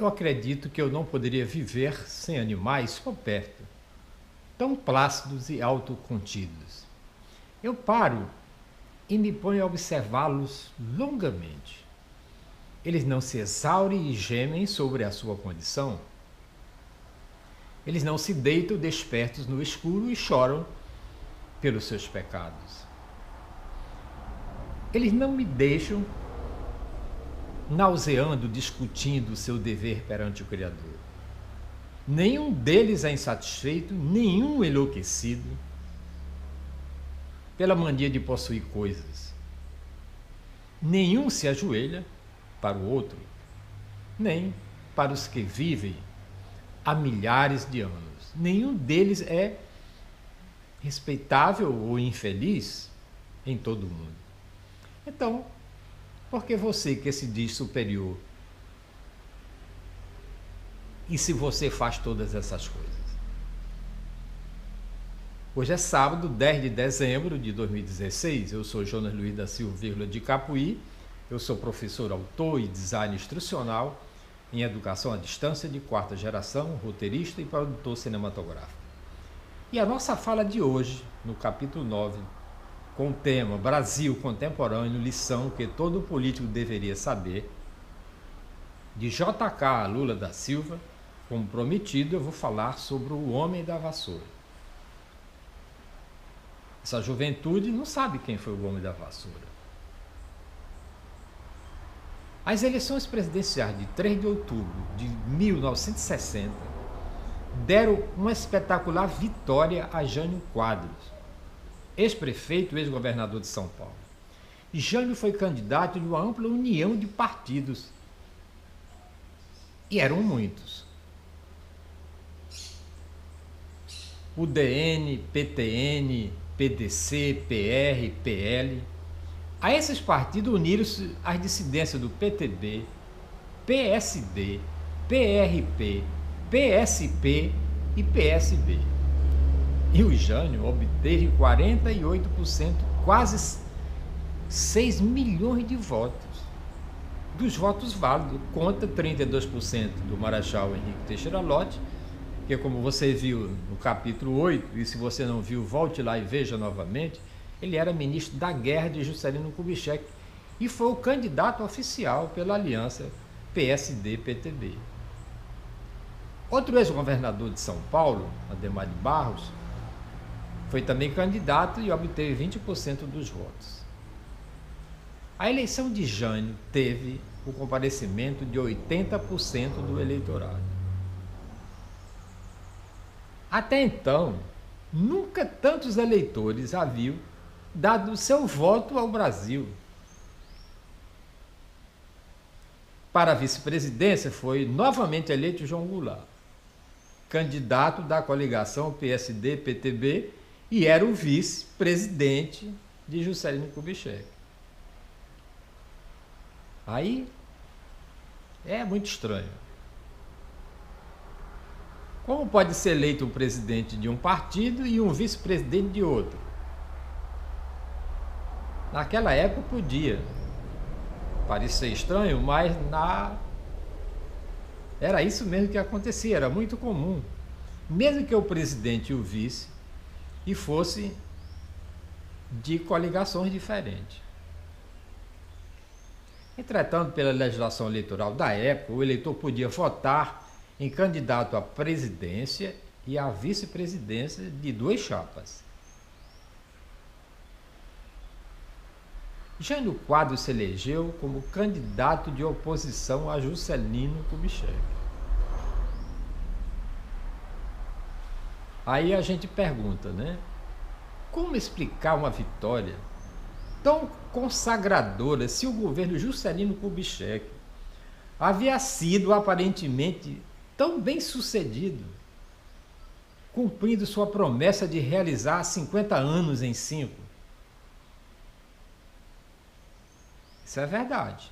Eu acredito que eu não poderia viver sem animais por perto, tão plácidos e autocontidos. Eu paro e me ponho a observá-los longamente. Eles não se exaurem e gemem sobre a sua condição. Eles não se deitam despertos no escuro e choram pelos seus pecados. Eles não me deixam nauseando, discutindo o seu dever perante o Criador. Nenhum deles é insatisfeito, nenhum enlouquecido pela mania de possuir coisas. Nenhum se ajoelha para o outro, nem para os que vivem há milhares de anos. Nenhum deles é respeitável ou infeliz em todo o mundo. Então, por que você que se diz superior? E se você faz todas essas coisas? Hoje é sábado, 10 de dezembro de 2016. Eu sou Jonas Luiz da Silva, de Capuí. Eu sou professor, autor e designer instrucional em educação à distância de quarta geração, roteirista e produtor cinematográfico. E a nossa fala de hoje, no capítulo 9, com o tema Brasil Contemporâneo, lição que todo político deveria saber, de J.K. Lula da Silva, como prometido, eu vou falar sobre o homem da vassoura. Essa juventude não sabe quem foi o homem da vassoura. As eleições presidenciais de 3 de outubro de 1960 deram uma espetacular vitória a Jânio Quadros, ex-prefeito e ex-governador de São Paulo. Jânio foi candidato de uma ampla união de partidos. E eram muitos. UDN, PTN, PDC, PR, PL. A esses partidos uniram-se as dissidências do PTB, PSD, PRP, PSP e PSB. E o Jânio obteve 48%, quase 6 milhões de votos. Dos votos válidos, conta 32% do Marechal Henrique Teixeira Lott, que como você viu no capítulo 8, e se você não viu, volte lá e veja novamente, ele era ministro da guerra de Juscelino Kubitschek e foi o candidato oficial pela aliança PSD-PTB. Outro ex-governador de São Paulo, Adhemar de Barros, foi também candidato e obteve 20% dos votos. A eleição de Jânio teve o comparecimento de 80% do eleitorado. Até então, nunca tantos eleitores haviam dado seu voto ao Brasil. Para a vice-presidência foi novamente eleito João Goulart, candidato da coligação PSD-PTB e era o vice-presidente de Juscelino Kubitschek. Aí é muito estranho. Como pode ser eleito um presidente de um partido e um vice-presidente de outro? Naquela época podia. Parecia estranho, mas era isso mesmo que acontecia, era muito comum. Mesmo que o presidente e o vice e fosse de coligações diferentes. Entretanto, pela legislação eleitoral da época, o eleitor podia votar em candidato à presidência e à vice-presidência de duas chapas. Jânio Quadros se elegeu como candidato de oposição a Juscelino Kubitschek. Aí a gente pergunta, né? Como explicar uma vitória tão consagradora se o governo Juscelino Kubitschek havia sido aparentemente tão bem sucedido, cumprindo sua promessa de realizar 50 anos em 5? Isso é verdade.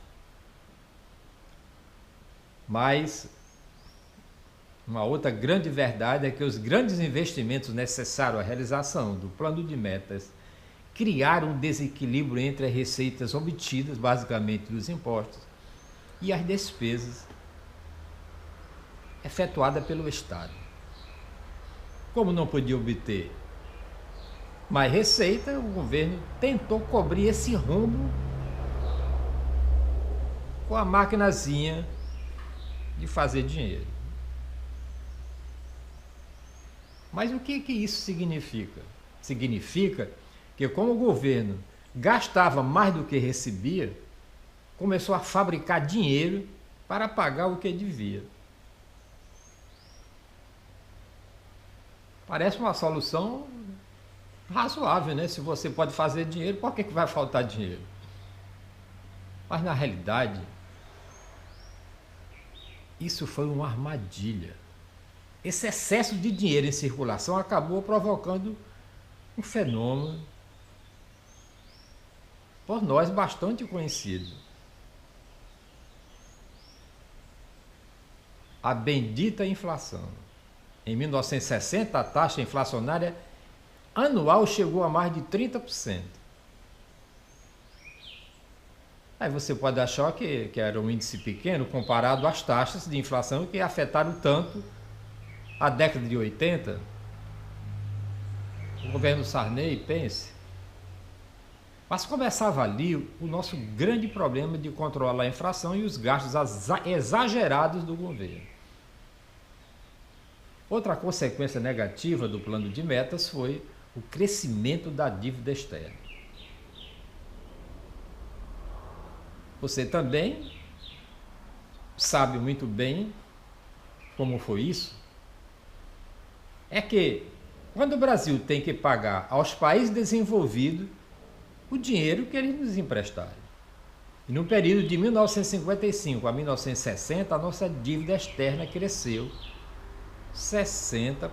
Mas uma outra grande verdade é que os grandes investimentos necessários à realização do plano de metas criaram um desequilíbrio entre as receitas obtidas, basicamente dos impostos, e as despesas efetuada pelo Estado. Como não podia obter mais receita, o governo tentou cobrir esse rombo com a maquinazinha de fazer dinheiro. Mas o que isso significa? Significa que, como o governo gastava mais do que recebia, começou a fabricar dinheiro para pagar o que devia. Parece uma solução razoável, né? Se você pode fazer dinheiro, por que vai faltar dinheiro? Mas na realidade, isso foi uma armadilha. Esse excesso de dinheiro em circulação acabou provocando um fenômeno por nós bastante conhecido. A bendita inflação. Em 1960, a taxa inflacionária anual chegou a mais de 30%. Aí você pode achar que era um índice pequeno comparado às taxas de inflação que afetaram tanto a década de 80. O governo Sarney, pense. Mas começava ali o nosso grande problema de controlar a inflação e os gastos exagerados do governo. Outra consequência negativa do plano de metas foi o crescimento da dívida externa. Você também sabe muito bem como foi isso. É que quando o Brasil tem que pagar aos países desenvolvidos o dinheiro que eles nos emprestaram. E no período de 1955 a 1960, a nossa dívida externa cresceu 60%.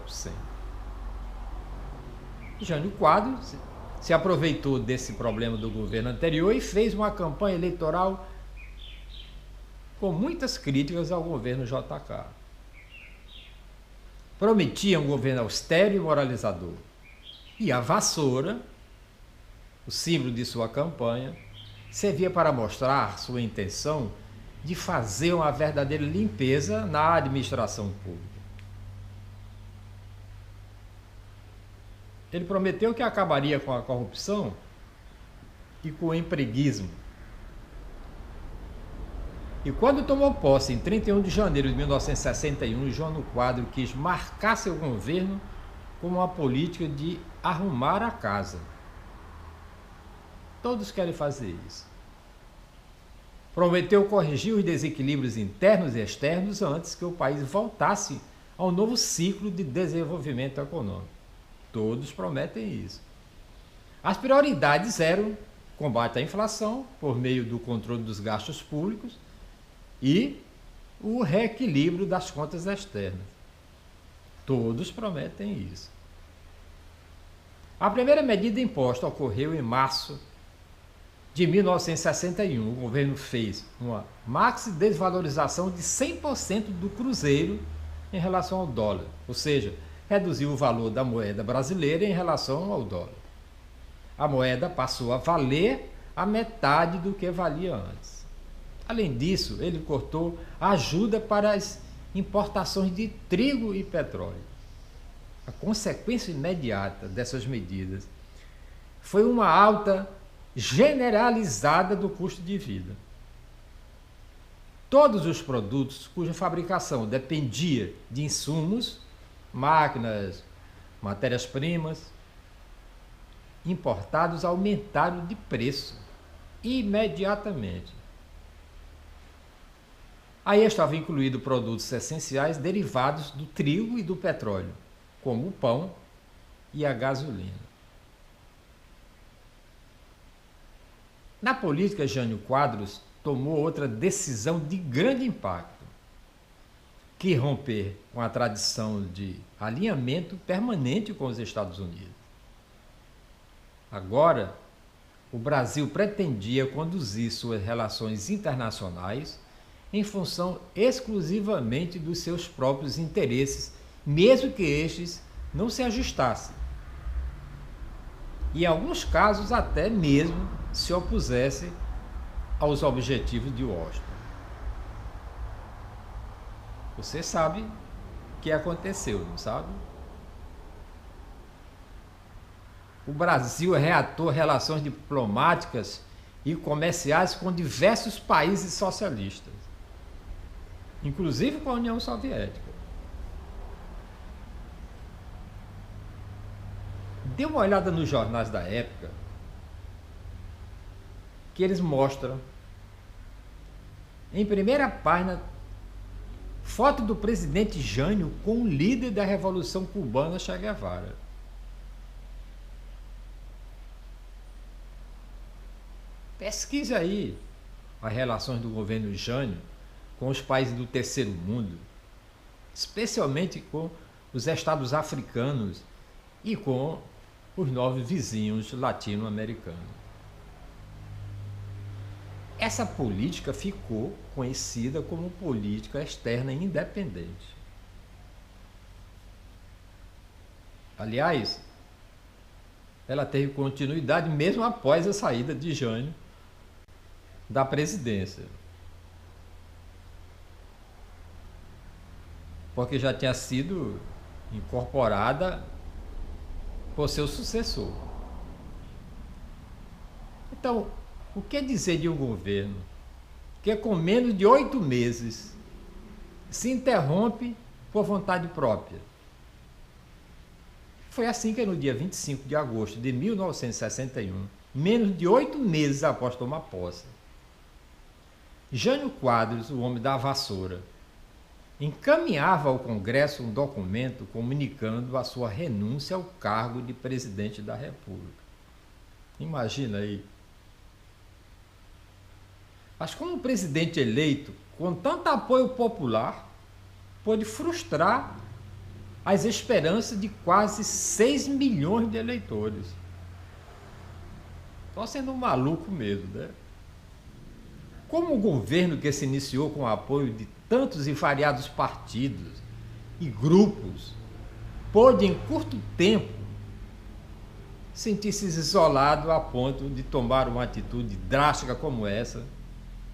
Jânio Quadros se aproveitou desse problema do governo anterior e fez uma campanha eleitoral com muitas críticas ao governo JK. Prometia um governo austero e moralizador. E a vassoura, o símbolo de sua campanha, servia para mostrar sua intenção de fazer uma verdadeira limpeza na administração pública. Ele prometeu que acabaria com a corrupção e com o empreguismo. E quando tomou posse, em 31 de janeiro de 1961, Jânio Quadros quis marcar seu governo com uma política de arrumar a casa. Todos querem fazer isso. Prometeu corrigir os desequilíbrios internos e externos antes que o país voltasse ao novo ciclo de desenvolvimento econômico. Todos prometem isso. As prioridades eram combate à inflação por meio do controle dos gastos públicos e o reequilíbrio das contas externas. Todos prometem isso. A primeira medida imposta ocorreu em março de 1961. O governo fez uma maxi desvalorização de 100% do cruzeiro em relação ao dólar, ou seja, reduziu o valor da moeda brasileira em relação ao dólar. A moeda passou a valer a metade do que valia antes. Além disso, ele cortou a ajuda para as importações de trigo e petróleo. A consequência imediata dessas medidas foi uma alta generalizada do custo de vida. Todos os produtos cuja fabricação dependia de insumos, máquinas, matérias-primas, importados aumentaram de preço imediatamente. Aí estavam incluídos produtos essenciais derivados do trigo e do petróleo, como o pão e a gasolina. Na política, Jânio Quadros tomou outra decisão de grande impacto, que romper com a tradição de alinhamento permanente com os Estados Unidos. Agora, o Brasil pretendia conduzir suas relações internacionais em função exclusivamente dos seus próprios interesses, mesmo que estes não se ajustassem. E em alguns casos até mesmo se opusessem aos objetivos de Washington. Você sabe o que aconteceu, não sabe? O Brasil reatou relações diplomáticas e comerciais com diversos países socialistas, inclusive com a União Soviética. Dê uma olhada nos jornais da época, que eles mostram, em primeira página, foto do presidente Jânio com o líder da Revolução Cubana, Che Guevara. Pesquise aí as relações do governo Jânio com os países do terceiro mundo, especialmente com os estados africanos e com os novos vizinhos latino-americanos. Essa política ficou conhecida como política externa independente. Aliás, ela teve continuidade mesmo após a saída de Jânio da presidência, porque já tinha sido incorporada por seu sucessor. Então, o que dizer de um governo que com menos de 8 meses se interrompe por vontade própria? Foi assim que no dia 25 de agosto de 1961, menos de 8 meses após tomar posse, Jânio Quadros, o homem da vassoura, encaminhava ao Congresso um documento comunicando a sua renúncia ao cargo de presidente da República. Imagina aí. Mas como o presidente eleito, com tanto apoio popular, pôde frustrar as esperanças de quase 6 milhões de eleitores. Estou sendo um maluco mesmo, né? Como o governo que se iniciou com o apoio de tantos e variados partidos e grupos pôde, em curto tempo, sentir-se isolado a ponto de tomar uma atitude drástica como essa,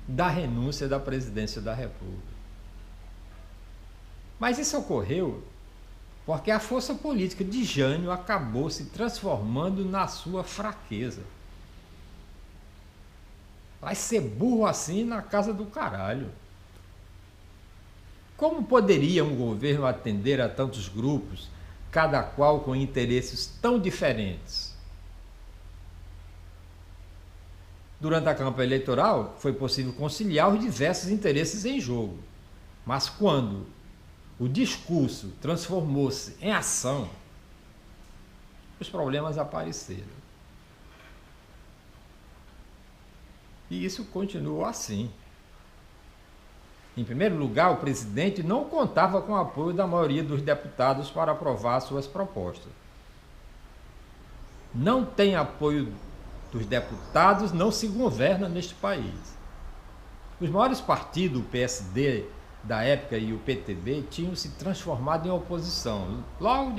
da renúncia da presidência da República. Mas isso ocorreu porque a força política de Jânio acabou se transformando na sua fraqueza. Vai ser burro assim na casa do caralho. Como poderia um governo atender a tantos grupos, cada qual com interesses tão diferentes? Durante a campanha eleitoral, foi possível conciliar os diversos interesses em jogo. Mas quando o discurso transformou-se em ação, os problemas apareceram. E isso continuou assim. Em primeiro lugar, o presidente não contava com o apoio da maioria dos deputados para aprovar suas propostas. Não tem apoio dos deputados, não se governa neste país. Os maiores partidos, o PSD da época e o PTB, tinham se transformado em oposição, logo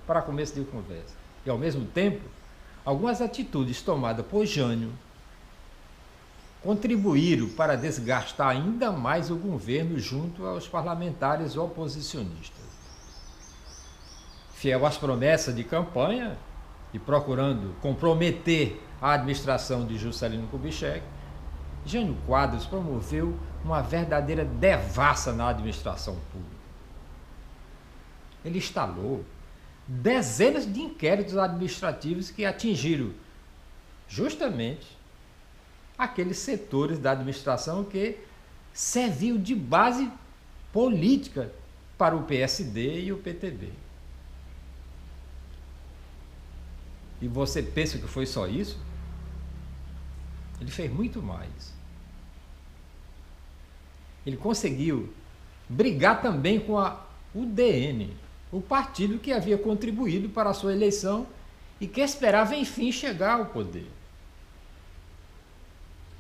para começo de conversa. E, ao mesmo tempo, algumas atitudes tomadas por Jânio contribuíram para desgastar ainda mais o governo junto aos parlamentares oposicionistas. Fiel às promessas de campanha e procurando comprometer a administração de Juscelino Kubitschek, Jânio Quadros promoveu uma verdadeira devassa na administração pública. Ele instalou dezenas de inquéritos administrativos que atingiram justamente aqueles setores da administração que serviam de base política para o PSD e o PTB. E você pensa que foi só isso? Ele fez muito mais. Ele conseguiu brigar também com a UDN, o partido que havia contribuído para a sua eleição e que esperava, enfim, chegar ao poder.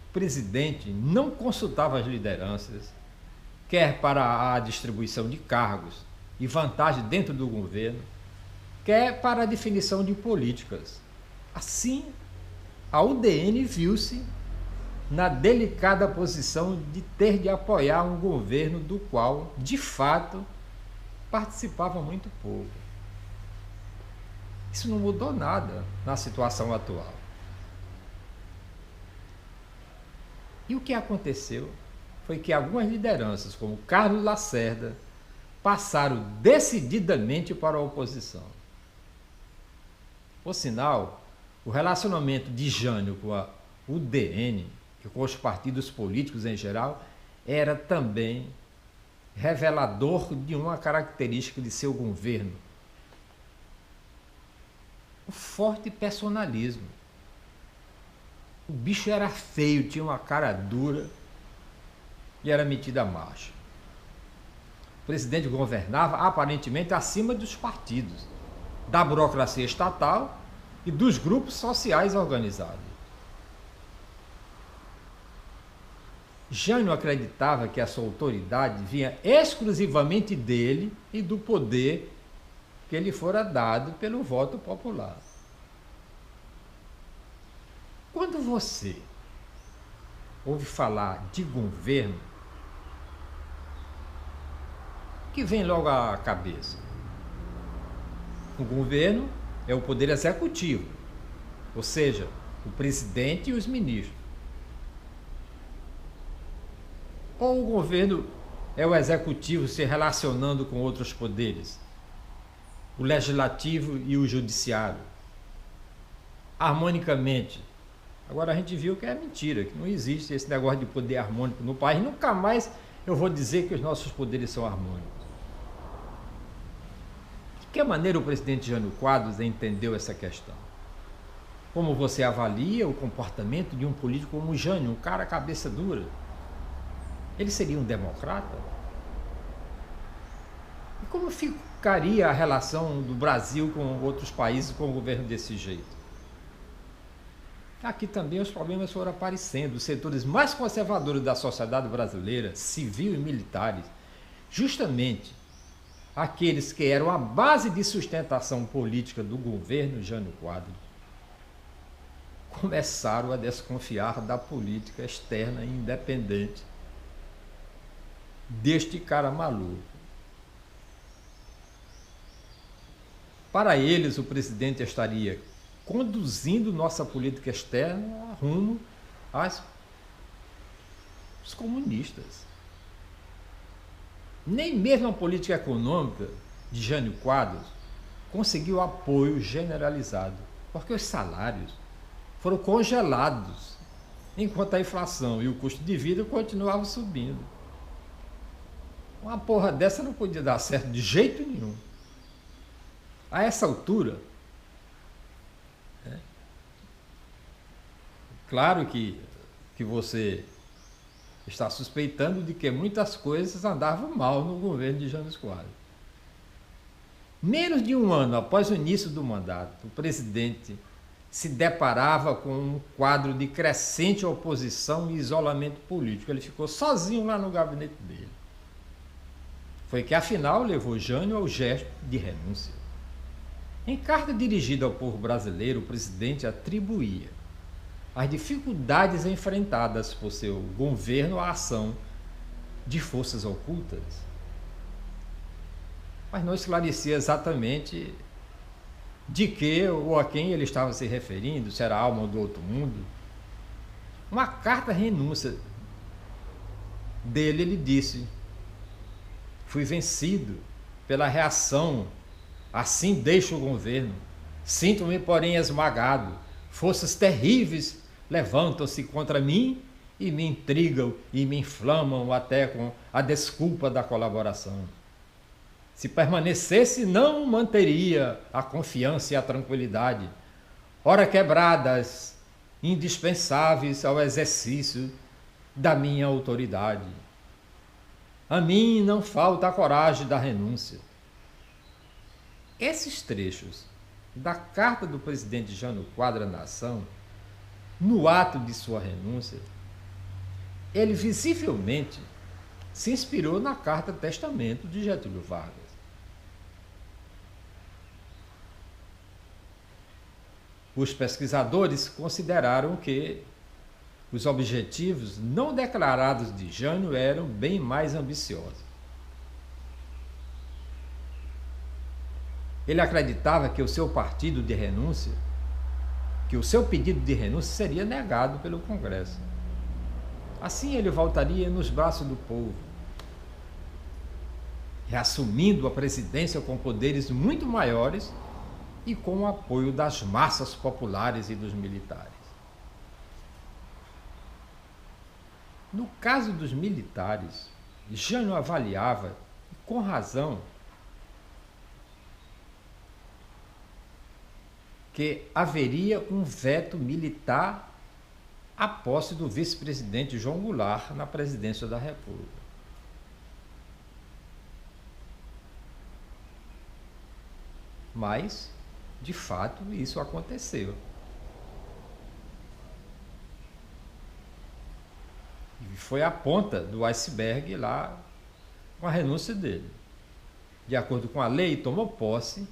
O presidente não consultava as lideranças, quer para a distribuição de cargos e vantagens dentro do governo, quer para a definição de políticas. Assim, a UDN viu-se na delicada posição de ter de apoiar um governo do qual, de fato, participava muito pouco. Isso não mudou nada na situação atual. E o que aconteceu foi que algumas lideranças, como Carlos Lacerda, passaram decididamente para a oposição. Por sinal, o relacionamento de Jânio com a UDN e com os partidos políticos em geral era também revelador de uma característica de seu governo: o forte personalismo. O bicho era feio, tinha uma cara dura e era metido à marcha. O presidente governava aparentemente acima dos partidos, da burocracia estatal e dos grupos sociais organizados. Jânio acreditava que a sua autoridade vinha exclusivamente dele e do poder que lhe fora dado pelo voto popular. Quando você ouve falar de governo, o que vem logo à cabeça? O governo é o poder executivo, ou seja, o presidente e os ministros. Ou o governo é o executivo se relacionando com outros poderes, o legislativo e o judiciário, harmonicamente. Agora a gente viu que é mentira, que não existe esse negócio de poder harmônico no país. Nunca mais eu vou dizer que os nossos poderes são harmônicos. De que maneira o presidente Jânio Quadros entendeu essa questão? Como você avalia o comportamento de um político como Jânio, um cara cabeça dura? Ele seria um democrata? E como ficaria a relação do Brasil com outros países com o governo desse jeito? Aqui também os problemas foram aparecendo. Os setores mais conservadores da sociedade brasileira, civil e militares, justamente aqueles que eram a base de sustentação política do governo Jânio Quadros, começaram a desconfiar da política externa e independente deste cara maluco. Para eles, o presidente estaria conduzindo nossa política externa rumo aos comunistas. Nem mesmo a política econômica de Jânio Quadros conseguiu apoio generalizado, porque os salários foram congelados, enquanto a inflação e o custo de vida continuavam subindo. Uma porra dessa não podia dar certo de jeito nenhum. A essa altura, claro que você está suspeitando de que muitas coisas andavam mal no governo de Jânio Quadros. Menos de um ano após o início do mandato, o presidente se deparava com um quadro de crescente oposição e isolamento político. Ele ficou sozinho lá no gabinete dele. Foi que, afinal, levou Jânio ao gesto de renúncia. Em carta dirigida ao povo brasileiro, o presidente atribuía as dificuldades enfrentadas por seu governo à ação de forças ocultas, mas não esclarecia exatamente de que ou a quem ele estava se referindo, se era alma do outro mundo. Uma carta renúncia dele, ele disse: fui vencido pela reação, assim deixo o governo, sinto-me porém esmagado, forças terríveis levantam-se contra mim e me intrigam e me inflamam até com a desculpa da colaboração. Se permanecesse, não manteria a confiança e a tranquilidade, ora quebradas, indispensáveis ao exercício da minha autoridade. A mim não falta a coragem da renúncia. Esses trechos da carta do presidente Jânio Quadros à nação, no ato de sua renúncia, ele visivelmente se inspirou na carta testamento de Getúlio Vargas. Os pesquisadores consideraram que os objetivos não declarados de Jânio eram bem mais ambiciosos. Ele acreditava que o seu pedido de renúncia seria negado pelo Congresso. Assim ele voltaria nos braços do povo, reassumindo a presidência com poderes muito maiores e com o apoio das massas populares e dos militares. No caso dos militares, Jânio avaliava, com razão, que haveria um veto militar à posse do vice-presidente João Goulart na presidência da República. Mas, de fato, isso aconteceu. E foi a ponta do iceberg lá com a renúncia dele. De acordo com a lei, tomou posse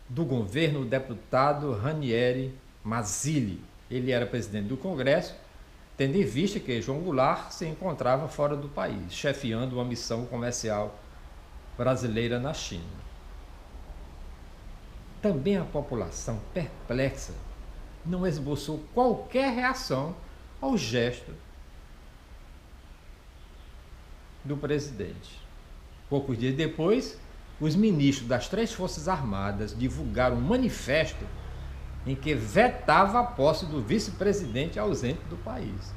do governo o deputado Ranieri Mazzilli. Ele era presidente do Congresso, tendo em vista que João Goulart se encontrava fora do país, chefiando uma missão comercial brasileira na China. Também a população, perplexa, não esboçou qualquer reação ao gesto do presidente. Poucos dias depois, os ministros das 3 Forças Armadas divulgaram um manifesto em que vetava a posse do vice-presidente ausente do país.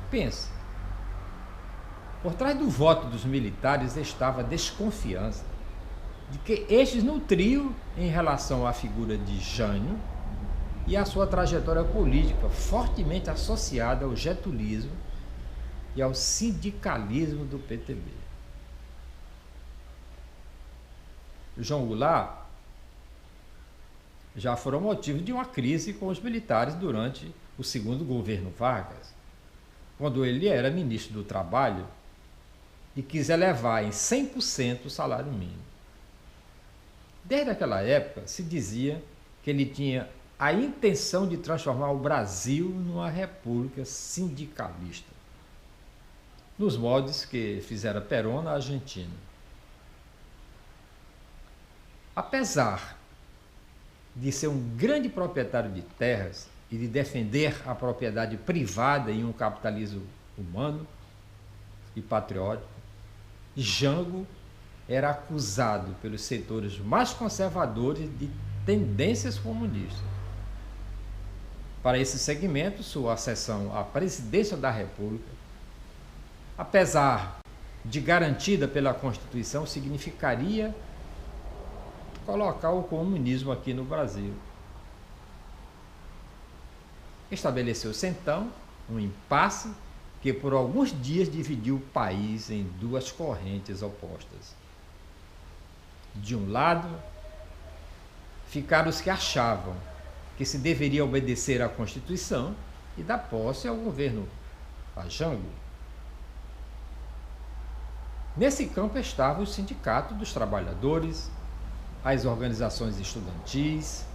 Pense, por trás do voto dos militares estava a desconfiança de que estes nutriam em relação à figura de Jânio e à sua trajetória política fortemente associada ao getulismo e ao sindicalismo do PTB. João Goulart já foram motivo de uma crise com os militares durante o segundo governo Vargas, quando ele era ministro do Trabalho e quis elevar em 100% o salário mínimo. Desde aquela época se dizia que ele tinha a intenção de transformar o Brasil numa república sindicalista, nos moldes que fizera Perón na Argentina. Apesar de ser um grande proprietário de terras e de defender a propriedade privada em um capitalismo humano e patriótico, Jango era acusado pelos setores mais conservadores de tendências comunistas. Para esse segmento, sua ascensão à presidência da República, apesar de garantida pela Constituição, significaria colocar o comunismo aqui no Brasil. Estabeleceu-se então um impasse que por alguns dias dividiu o país em 2 correntes opostas. De um lado, ficaram os que achavam que se deveria obedecer à Constituição e dar posse ao governo Jango. Nesse campo estavam os sindicatos dos trabalhadores, as organizações estudantis,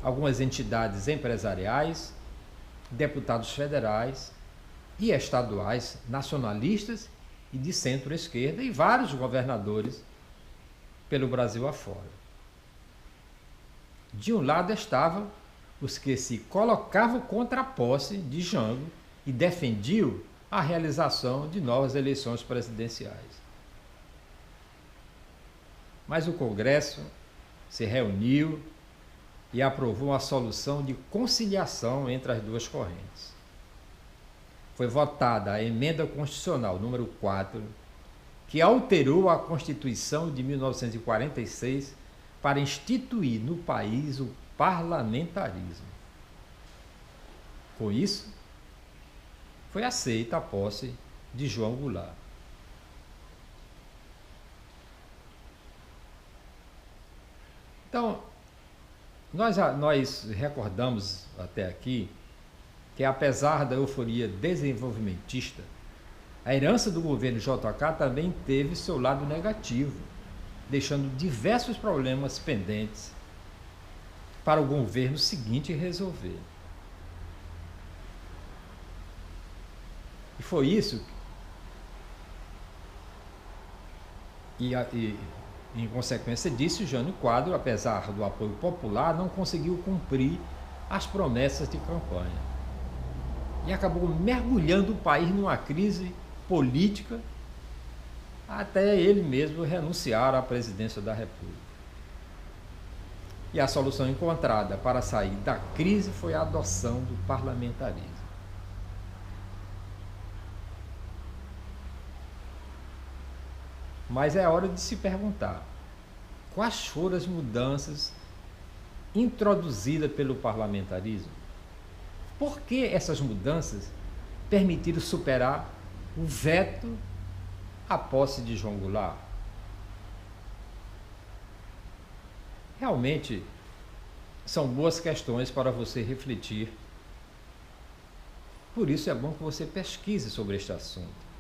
algumas entidades empresariais, deputados federais e estaduais, nacionalistas e de centro-esquerda e vários governadores pelo Brasil afora. De um lado estavam os que se colocavam contra a posse de Jango e defendiam a realização de novas eleições presidenciais. Mas o Congresso se reuniu e aprovou uma solução de conciliação entre as 2 correntes. Foi votada a emenda constitucional número 4, que alterou a Constituição de 1946 para instituir no país o parlamentarismo. Com isso, foi aceita a posse de João Goulart. Então, nós recordamos até aqui que, apesar da euforia desenvolvimentista, a herança do governo JK também teve seu lado negativo, deixando diversos problemas pendentes para o governo seguinte resolver. foi isso. E em consequência disso, Jânio Quadros, apesar do apoio popular, não conseguiu cumprir as promessas de campanha. E acabou mergulhando o país numa crise política, até ele mesmo renunciar à presidência da República. E a solução encontrada para sair da crise foi a adoção do parlamentarismo. Mas é hora de se perguntar, quais foram as mudanças introduzidas pelo parlamentarismo? Por que essas mudanças permitiram superar o veto à posse de João Goulart? Realmente são boas questões para você refletir. Por isso é bom que você pesquise sobre este assunto.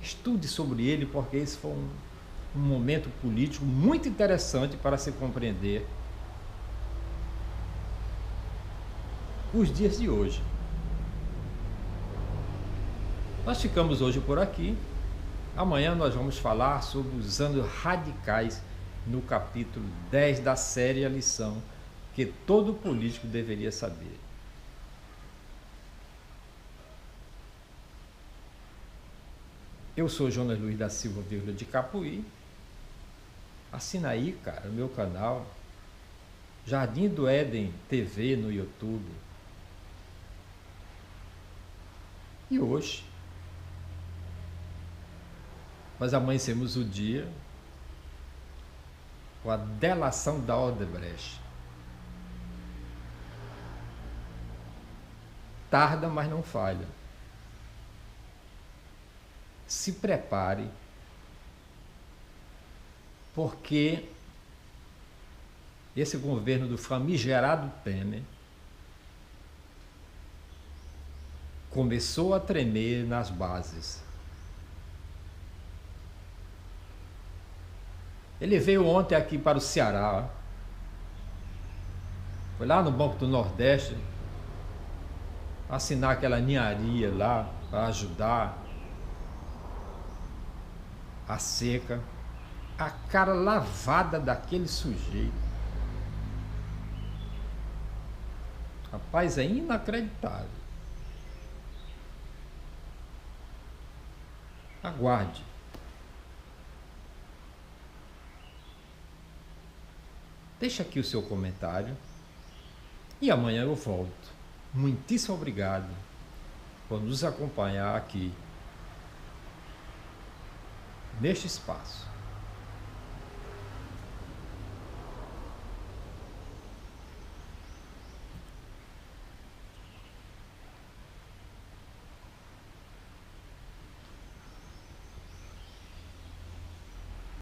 Estude sobre ele, porque esse foi um momento político muito interessante para se compreender os dias de hoje. Nós ficamos hoje por aqui. Amanhã nós vamos falar sobre os anos radicais no capítulo 10 da série A Lição que todo político deveria saber. Eu sou Jonas Luiz da Silva, de Capuí. Assina aí, cara, o meu canal. Jardim do Éden TV no YouTube. E hoje, nós amanhecemos o dia com a delação da Odebrecht. Tarda, mas não falha. Se prepare, porque esse governo do famigerado Temer começou a tremer nas bases. Ele veio ontem aqui para o Ceará, foi lá no Banco do Nordeste assinar aquela ninharia lá para ajudar a seca. A cara lavada daquele sujeito. Rapaz, é inacreditável. Aguarde. Deixa aqui o seu comentário e amanhã eu volto. Muitíssimo obrigado por nos acompanhar aqui neste espaço.